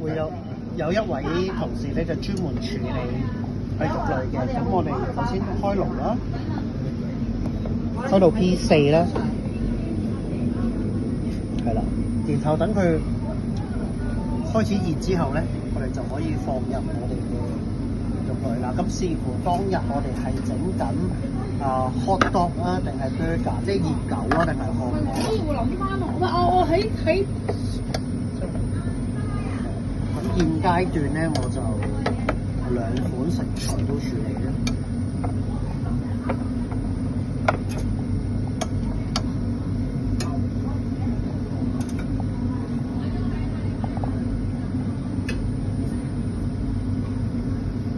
會有一位同事咧就專門處理肉類嘅。咁我哋首先開爐啦，收到 P4啦，係啦，然後等佢開始熱之後咧，我哋就可以放入我哋嘅肉類啦。咁視乎當日我哋係整緊hot dog 啊，定係 burger， 即係熱狗啊，定係漢堡。所以會諗翻我喺咁現階段咧，我就兩款食材都處理啦。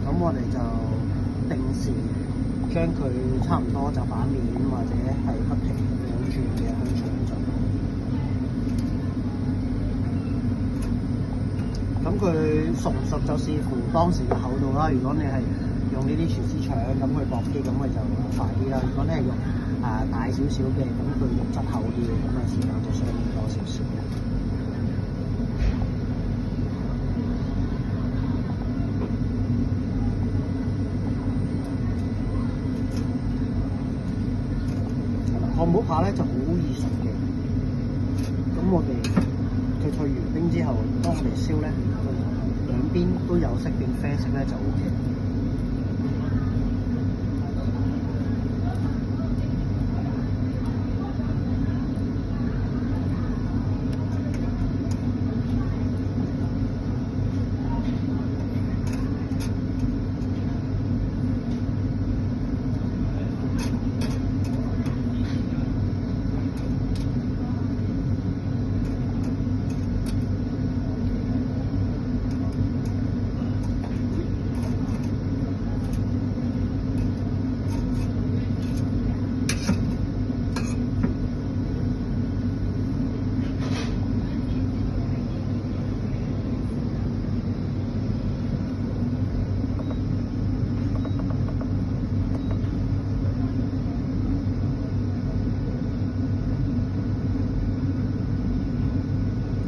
咁我哋就定時將佢差唔多就反面，或者係不停咁樣轉嘅香腸就。咁佢熟唔熟就視乎當時嘅厚度啦。如果你係用呢啲廚師腸咁去薄啲，咁佢就快啲啦。如果你係用大少少嘅，咁佢肉質厚啲嘅，咁嘅時間就相對多少少嘅。漢堡扒咧就好易熟嘅。咁我哋佢退完冰之後，當我哋燒咧，兩邊都有色變啡色咧就 OK。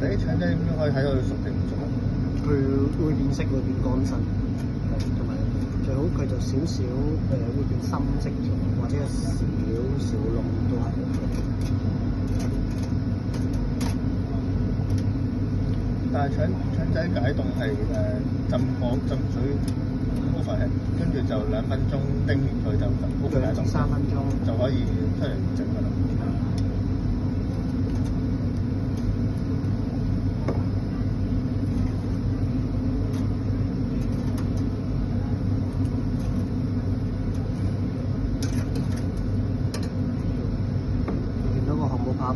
啲腸仔點樣可以睇到佢熟定唔熟啊？佢會變色，會變乾身，同埋最好佢就少少會變深色咗，或者有少少窿都係 OK。但係腸仔解凍係浸水oven，跟住就2分鐘叮完佢就oven解凍3分鐘就可以出嚟整㗎啦。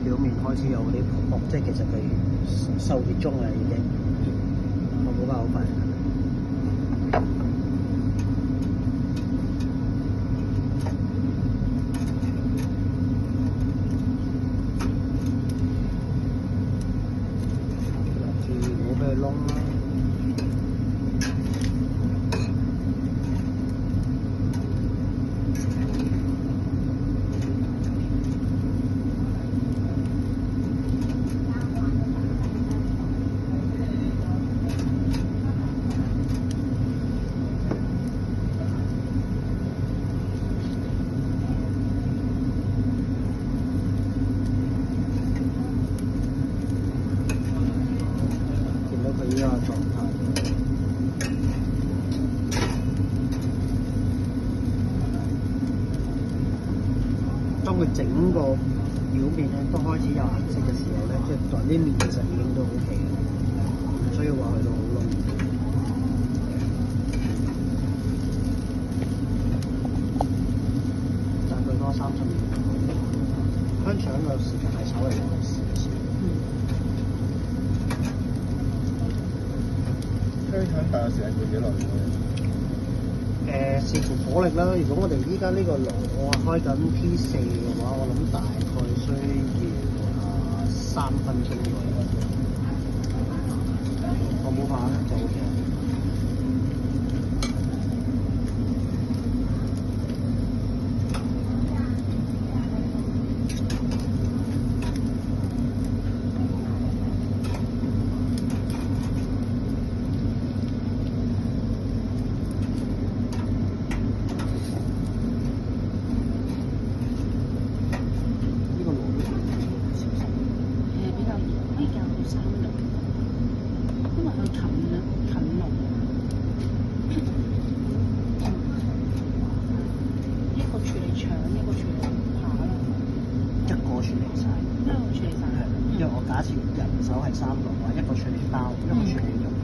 表面開始有啲泡沫，即係其實佢受熱中啦已經，漢堡包好快。注意唔好俾佢燶啦。呢個狀態，當佢整個表面咧都開始有顏色嘅時候咧，即係啲面其實已經都 OK 嘅，唔需要話去到好燶。大概多30秒。香腸嘅時間係稍微耐少少。香腸大約時間要幾耐？視乎火力啦。如果我哋依家呢個爐我開緊 P4嘅話，我諗大概需要3分鐘左右。漢堡扒就 OK。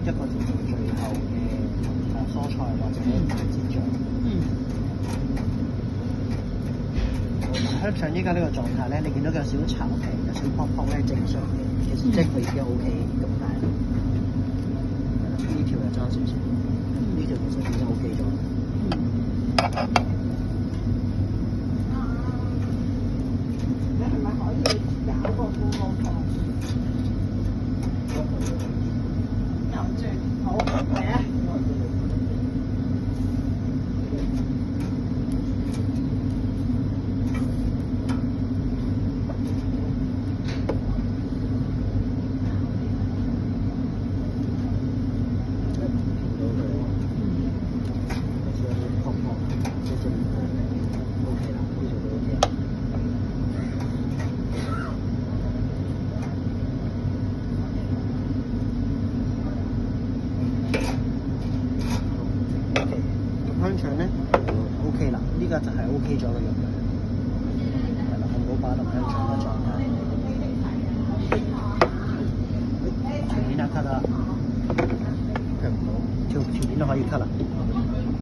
一個就做最後嘅蔬菜或者煎醬。香腸依家呢個狀態咧，你見到佢有少少炒皮，有少少泡泡咧，正常嘅，其實即係佢已經 OK 咁大啦。呢條又爭少少，呢條其實已經 OK 咗。你係咪可以搞個副鍋湯？有住，好嚟啊！香腸咧 OK 啦，呢個就係 OK 咗嘅樣嘅，係啦，漢堡包同香腸嘅狀態。條鏈啊 cut 啦，聽唔到。條鏈都可以 cut 啦。